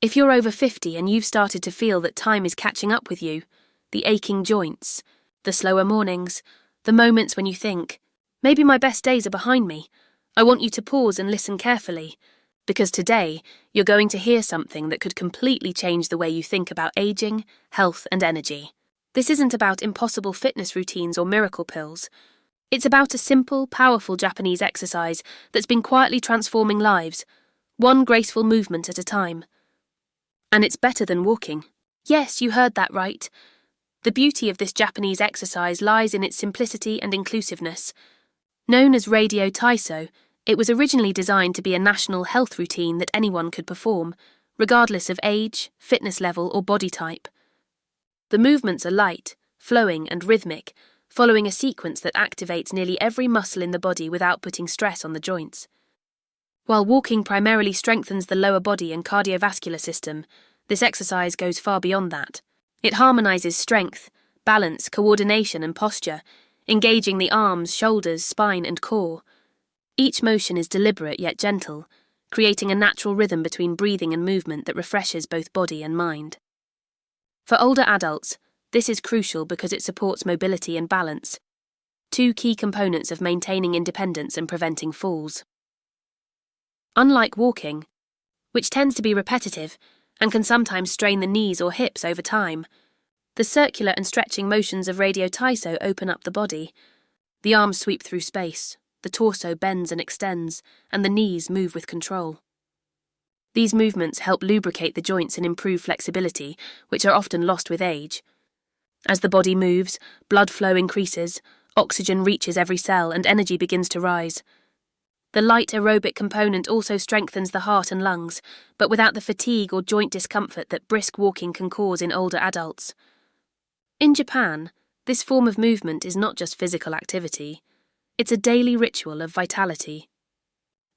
If you're over 50 and you've started to feel that time is catching up with you, the aching joints, the slower mornings, the moments when you think, maybe my best days are behind me, I want you to pause and listen carefully, because today you're going to hear something that could completely change the way you think about aging, health, and energy. This isn't about impossible fitness routines or miracle pills. It's about a simple, powerful Japanese exercise that's been quietly transforming lives, one graceful movement at a time. And it's better than walking. Yes, you heard that right. The beauty of this Japanese exercise lies in its simplicity and inclusiveness. Known as Radio Taiso, it was originally designed to be a national health routine that anyone could perform, regardless of age, fitness level, or body type. The movements are light, flowing, and rhythmic, following a sequence that activates nearly every muscle in the body without putting stress on the joints. While walking primarily strengthens the lower body and cardiovascular system, this exercise goes far beyond that. It harmonizes strength, balance, coordination, and posture, engaging the arms, shoulders, spine, and core. Each motion is deliberate yet gentle, creating a natural rhythm between breathing and movement that refreshes both body and mind. For older adults, this is crucial because it supports mobility and balance, two key components of maintaining independence and preventing falls. Unlike walking, which tends to be repetitive and can sometimes strain the knees or hips over time, the circular and stretching motions of Radio Taiso open up the body. The arms sweep through space, the torso bends and extends, and the knees move with control. These movements help lubricate the joints and improve flexibility, which are often lost with age. As the body moves, blood flow increases, oxygen reaches every cell, and energy begins to rise. The light aerobic component also strengthens the heart and lungs, but without the fatigue or joint discomfort that brisk walking can cause in older adults. In Japan, this form of movement is not just physical activity. It's a daily ritual of vitality.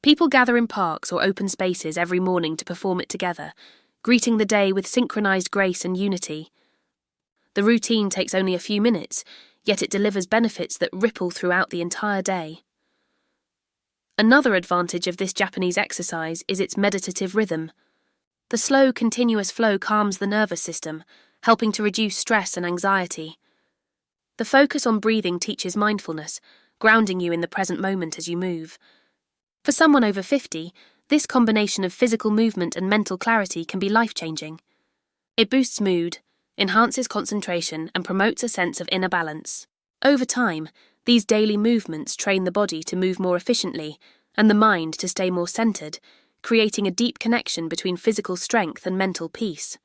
People gather in parks or open spaces every morning to perform it together, greeting the day with synchronized grace and unity. The routine takes only a few minutes, yet it delivers benefits that ripple throughout the entire day. Another advantage of this Japanese exercise is its meditative rhythm. The slow, continuous flow calms the nervous system, helping to reduce stress and anxiety. The focus on breathing teaches mindfulness, grounding you in the present moment as you move. For someone over 50, this combination of physical movement and mental clarity can be life-changing. It boosts mood, enhances concentration, and promotes a sense of inner balance. Over time, these daily movements train the body to move more efficiently and the mind to stay more centered, creating a deep connection between physical strength and mental peace.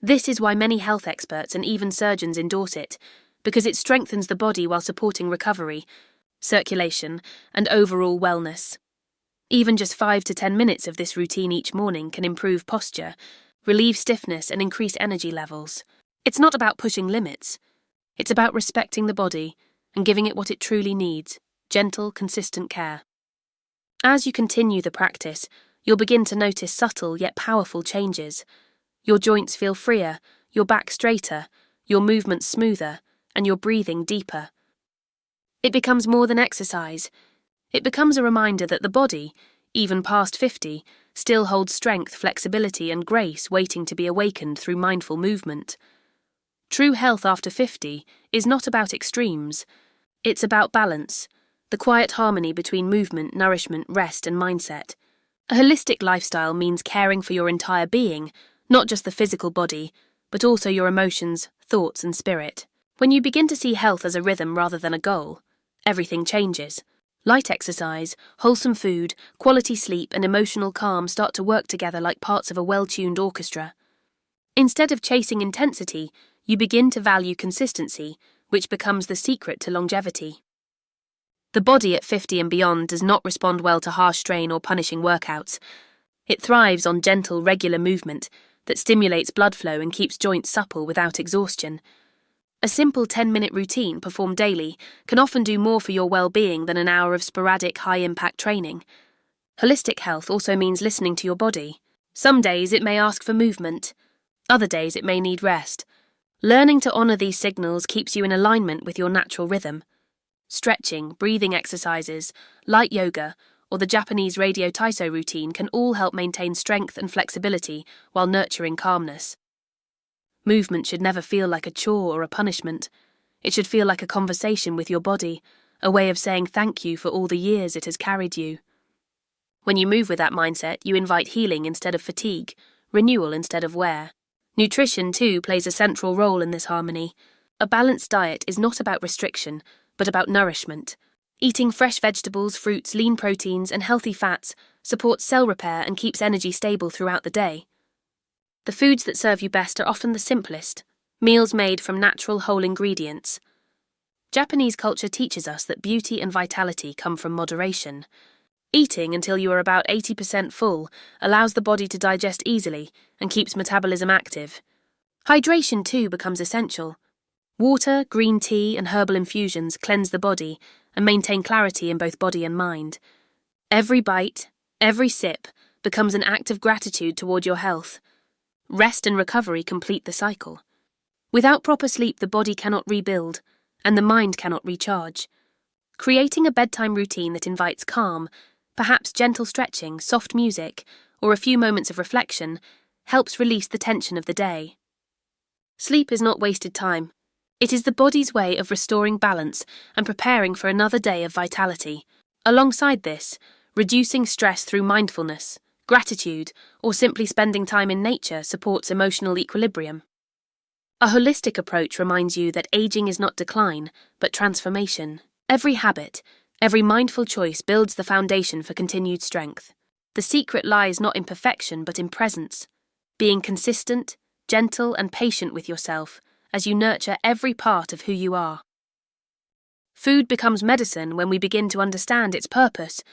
This is why many health experts and even surgeons endorse it, because it strengthens the body while supporting recovery, circulation, and overall wellness. Even just 5 to 10 minutes of this routine each morning can improve posture, relieve stiffness, and increase energy levels. It's not about pushing limits. It's about respecting the body and giving it what it truly needs, gentle, consistent care. As you continue the practice, you'll begin to notice subtle yet powerful changes. Your joints feel freer, your back straighter, your movements smoother, and your breathing deeper. It becomes more than exercise. It becomes a reminder that the body, even past 50, still holds strength, flexibility, and grace waiting to be awakened through mindful movement. True health after 50 is not about extremes. It's about balance, the quiet harmony between movement, nourishment, rest, and mindset. A holistic lifestyle means caring for your entire being, not just the physical body, but also your emotions, thoughts, and spirit. When you begin to see health as a rhythm rather than a goal, everything changes. Light exercise, wholesome food, quality sleep, and emotional calm start to work together like parts of a well-tuned orchestra. Instead of chasing intensity, you begin to value consistency, which becomes the secret to longevity. The body at 50 and beyond does not respond well to harsh strain or punishing workouts. It thrives on gentle, regular movement that stimulates blood flow and keeps joints supple without exhaustion. A simple 10-minute routine performed daily can often do more for your well-being than an hour of sporadic, high-impact training. Holistic health also means listening to your body. Some days it may ask for movement. Other days it may need rest. Learning to honour these signals keeps you in alignment with your natural rhythm. Stretching, breathing exercises, light yoga, or the Japanese Radio Taiso routine can all help maintain strength and flexibility while nurturing calmness. Movement should never feel like a chore or a punishment. It should feel like a conversation with your body, a way of saying thank you for all the years it has carried you. When you move with that mindset, you invite healing instead of fatigue, renewal instead of wear. Nutrition, too, plays a central role in this harmony. A balanced diet is not about restriction, but about nourishment. Eating fresh vegetables, fruits, lean proteins, and healthy fats supports cell repair and keeps energy stable throughout the day. The foods that serve you best are often the simplest, meals made from natural whole ingredients. Japanese culture teaches us that beauty and vitality come from moderation. Eating until you are about 80% full allows the body to digest easily and keeps metabolism active. Hydration, too, becomes essential. Water, green tea, and herbal infusions cleanse the body and maintain clarity in both body and mind. Every bite, every sip, becomes an act of gratitude toward your health. Rest and recovery complete the cycle. Without proper sleep, the body cannot rebuild, and the mind cannot recharge. Creating a bedtime routine that invites calm, perhaps gentle stretching, soft music, or a few moments of reflection, helps release the tension of the day. Sleep is not wasted time. It is the body's way of restoring balance and preparing for another day of vitality. Alongside this, reducing stress through mindfulness, gratitude, or simply spending time in nature supports emotional equilibrium. A holistic approach reminds you that aging is not decline, but transformation. Every habit, every mindful choice builds the foundation for continued strength. The secret lies not in perfection, but in presence, being consistent, gentle, and patient with yourself as you nurture every part of who you are. Food becomes medicine when we begin to understand its purpose,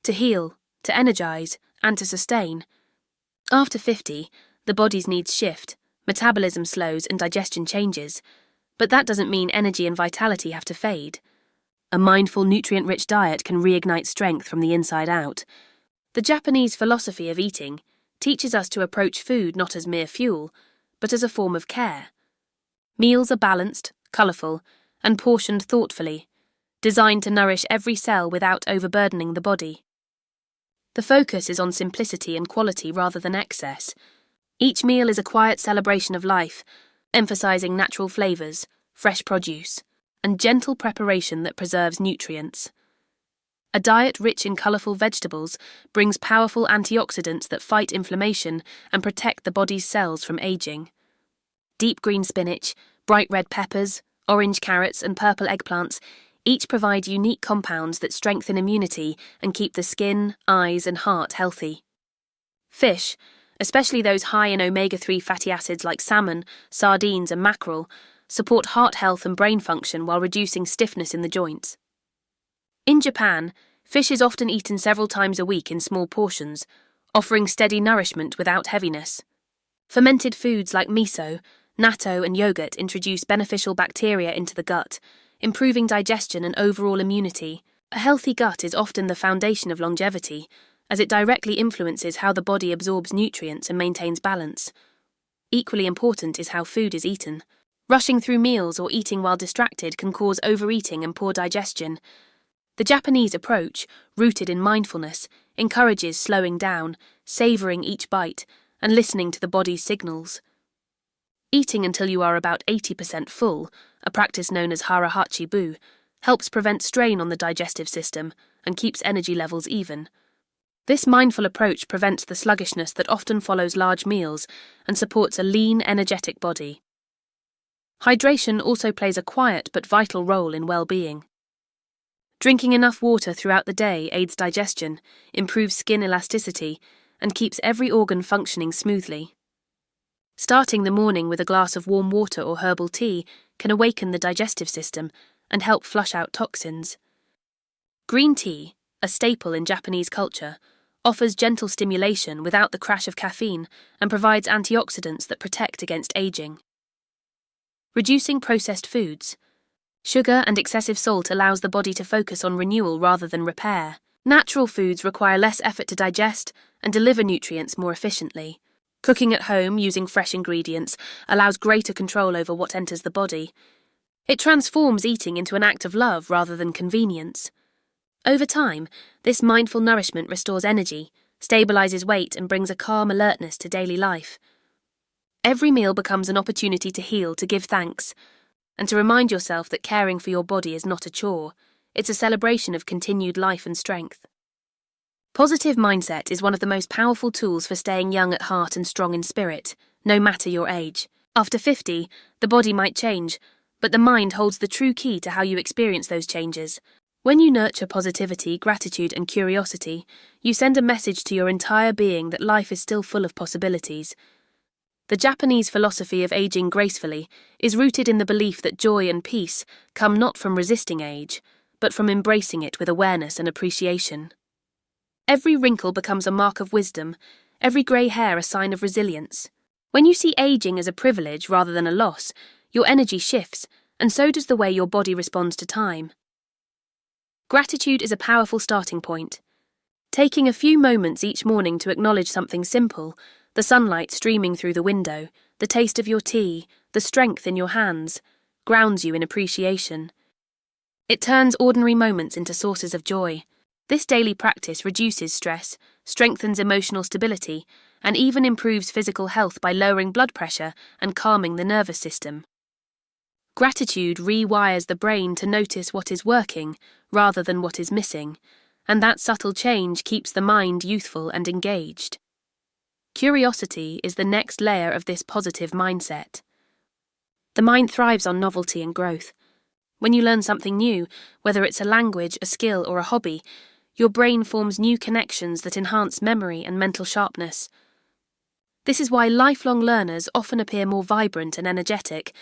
to heal, to energize, and to sustain. After 50, the body's needs shift, metabolism slows, and digestion changes, but that doesn't mean energy and vitality have to fade. A mindful, nutrient-rich diet can reignite strength from the inside out. The Japanese philosophy of eating teaches us to approach food not as mere fuel, but as a form of care. Meals are balanced, colourful, and portioned thoughtfully, designed to nourish every cell without overburdening the body. The focus is on simplicity and quality rather than excess. Each meal is a quiet celebration of life, emphasising natural flavours, fresh produce, and gentle preparation that preserves nutrients. A diet rich in colourful vegetables brings powerful antioxidants that fight inflammation and protect the body's cells from ageing. Deep green spinach, bright red peppers, orange carrots, and purple eggplants each provide unique compounds that strengthen immunity and keep the skin, eyes, and heart healthy. Fish, especially those high in omega-3 fatty acids like salmon, sardines, and mackerel, support heart health and brain function while reducing stiffness in the joints. In Japan, fish is often eaten several times a week in small portions, offering steady nourishment without heaviness. Fermented foods like miso, natto, and yogurt introduce beneficial bacteria into the gut, improving digestion and overall immunity. A healthy gut is often the foundation of longevity, as it directly influences how the body absorbs nutrients and maintains balance. Equally important is how food is eaten. Rushing through meals or eating while distracted can cause overeating and poor digestion. The Japanese approach, rooted in mindfulness, encourages slowing down, savouring each bite, and listening to the body's signals. Eating until you are about 80% full, a practice known as hara-hachi-bu, helps prevent strain on the digestive system and keeps energy levels even. This mindful approach prevents the sluggishness that often follows large meals and supports a lean, energetic body. Hydration also plays a quiet but vital role in well-being. Drinking enough water throughout the day aids digestion, improves skin elasticity, and keeps every organ functioning smoothly. Starting the morning with a glass of warm water or herbal tea can awaken the digestive system and help flush out toxins. Green tea, a staple in Japanese culture, offers gentle stimulation without the crash of caffeine and provides antioxidants that protect against aging. Reducing processed foods. Sugar and excessive salt allows the body to focus on renewal rather than repair. Natural foods require less effort to digest and deliver nutrients more efficiently. Cooking at home using fresh ingredients allows greater control over what enters the body. It transforms eating into an act of love rather than convenience. Over time, this mindful nourishment restores energy, stabilizes weight, and brings a calm alertness to daily life. Every meal becomes an opportunity to heal, to give thanks, and to remind yourself that caring for your body is not a chore. It's a celebration of continued life and strength. Positive mindset is one of the most powerful tools for staying young at heart and strong in spirit, no matter your age. After 50, the body might change, but the mind holds the true key to how you experience those changes. When you nurture positivity, gratitude, and curiosity, you send a message to your entire being that life is still full of possibilities. The Japanese philosophy of aging gracefully is rooted in the belief that joy and peace come not from resisting age, but from embracing it with awareness and appreciation. Every wrinkle becomes a mark of wisdom, every grey hair a sign of resilience. When you see aging as a privilege rather than a loss, your energy shifts, and so does the way your body responds to time. Gratitude is a powerful starting point. Taking a few moments each morning to acknowledge something simple, the sunlight streaming through the window, the taste of your tea, the strength in your hands, grounds you in appreciation. It turns ordinary moments into sources of joy. This daily practice reduces stress, strengthens emotional stability, and even improves physical health by lowering blood pressure and calming the nervous system. Gratitude rewires the brain to notice what is working rather than what is missing, and that subtle change keeps the mind youthful and engaged. Curiosity is the next layer of this positive mindset. The mind thrives on novelty and growth. When you learn something new, whether it's a language, a skill, or a hobby, your brain forms new connections that enhance memory and mental sharpness. This is why lifelong learners often appear more vibrant and energetic.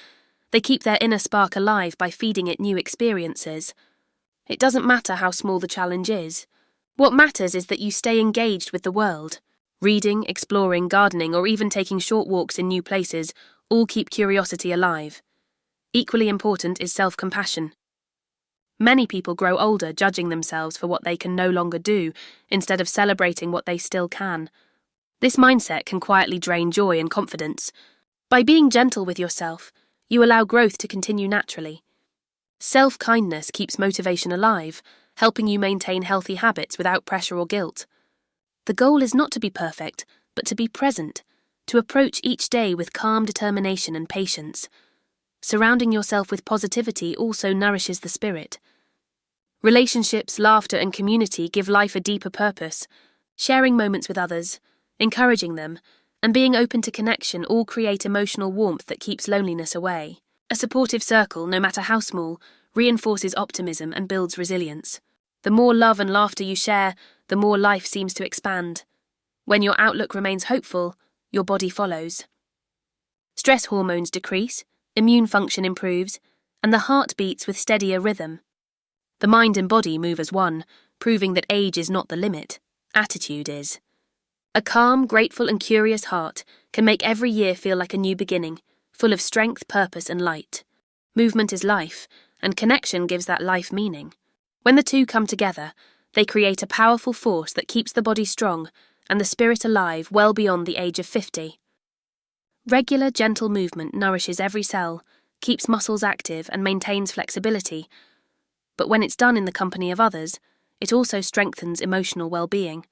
They keep their inner spark alive by feeding it new experiences. It doesn't matter how small the challenge is. What matters is that you stay engaged with the world. Reading, exploring, gardening, or even taking short walks in new places all keep curiosity alive. Equally important is self-compassion. Many people grow older judging themselves for what they can no longer do, instead of celebrating what they still can. This mindset can quietly drain joy and confidence. By being gentle with yourself, you allow growth to continue naturally. Self-kindness keeps motivation alive, helping you maintain healthy habits without pressure or guilt. The goal is not to be perfect, but to be present, to approach each day with calm determination and patience. Surrounding yourself with positivity also nourishes the spirit. Relationships, laughter, and community give life a deeper purpose. Sharing moments with others, encouraging them, and being open to connection all create emotional warmth that keeps loneliness away. A supportive circle, no matter how small, reinforces optimism and builds resilience. The more love and laughter you share, the more life seems to expand. When your outlook remains hopeful, your body follows. Stress hormones decrease, immune function improves, and the heart beats with steadier rhythm. The mind and body move as one, proving that age is not the limit, attitude is. A calm, grateful, and curious heart can make every year feel like a new beginning, full of strength, purpose, and light. Movement is life, and connection gives that life meaning. When the two come together, they create a powerful force that keeps the body strong and the spirit alive well beyond the age of 50. Regular, gentle movement nourishes every cell, keeps muscles active, and maintains flexibility. But when it's done in the company of others, it also strengthens emotional well-being.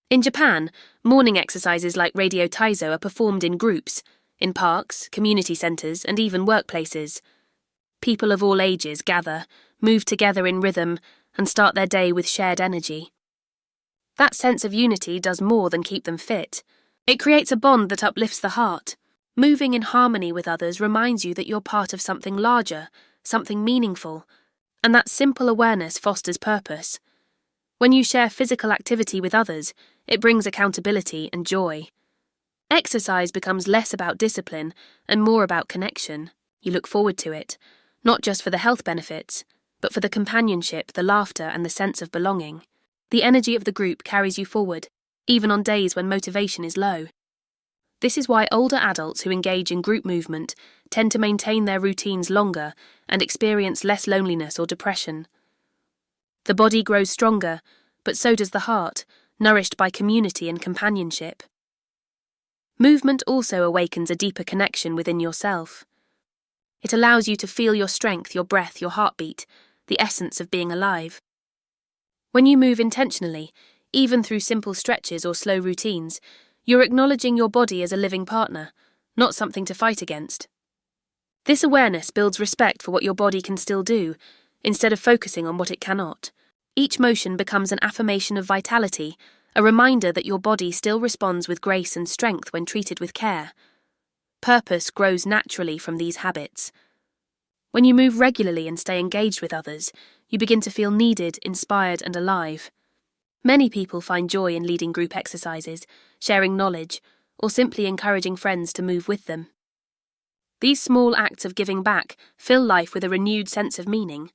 In Japan, morning exercises like Radio Taiso are performed in groups, in parks, community centres, and even workplaces. People of all ages gather, move together in rhythm, and start their day with shared energy. That sense of unity does more than keep them fit. It creates a bond that uplifts the heart. Moving in harmony with others reminds you that you're part of something larger, something meaningful, and that simple awareness fosters purpose. When you share physical activity with others, it brings accountability and joy. Exercise becomes less about discipline and more about connection. You look forward to it, not just for the health benefits, but for the companionship, the laughter, and the sense of belonging. The energy of the group carries you forward, even on days when motivation is low. This is why older adults who engage in group movement tend to maintain their routines longer and experience less loneliness or depression. The body grows stronger, but so does the heart, nourished by community and companionship. Movement also awakens a deeper connection within yourself. It allows you to feel your strength, your breath, your heartbeat, the essence of being alive. When you move intentionally, even through simple stretches or slow routines, you're acknowledging your body as a living partner, not something to fight against. This awareness builds respect for what your body can still do, instead of focusing on what it cannot. Each motion becomes an affirmation of vitality, a reminder that your body still responds with grace and strength when treated with care. Purpose grows naturally from these habits. When you move regularly and stay engaged with others, you begin to feel needed, inspired, and alive. Many people find joy in leading group exercises, sharing knowledge, or simply encouraging friends to move with them. These small acts of giving back fill life with a renewed sense of meaning.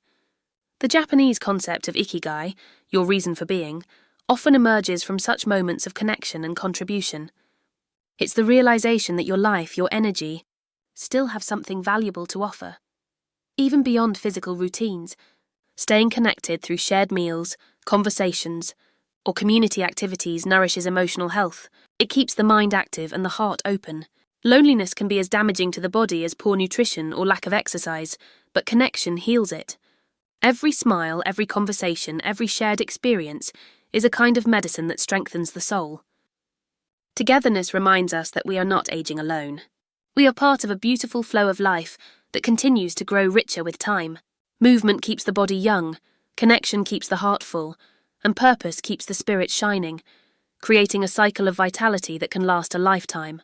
The Japanese concept of ikigai, your reason for being, often emerges from such moments of connection and contribution. It's the realization that your life, your energy, still have something valuable to offer. Even beyond physical routines, staying connected through shared meals, conversations, or community activities nourishes emotional health. It keeps the mind active and the heart open. Loneliness can be as damaging to the body as poor nutrition or lack of exercise, but connection heals it. Every smile, every conversation, every shared experience is a kind of medicine that strengthens the soul. Togetherness reminds us that we are not aging alone. We are part of a beautiful flow of life that continues to grow richer with time. Movement keeps the body young, connection keeps the heart full, and purpose keeps the spirit shining, creating a cycle of vitality that can last a lifetime.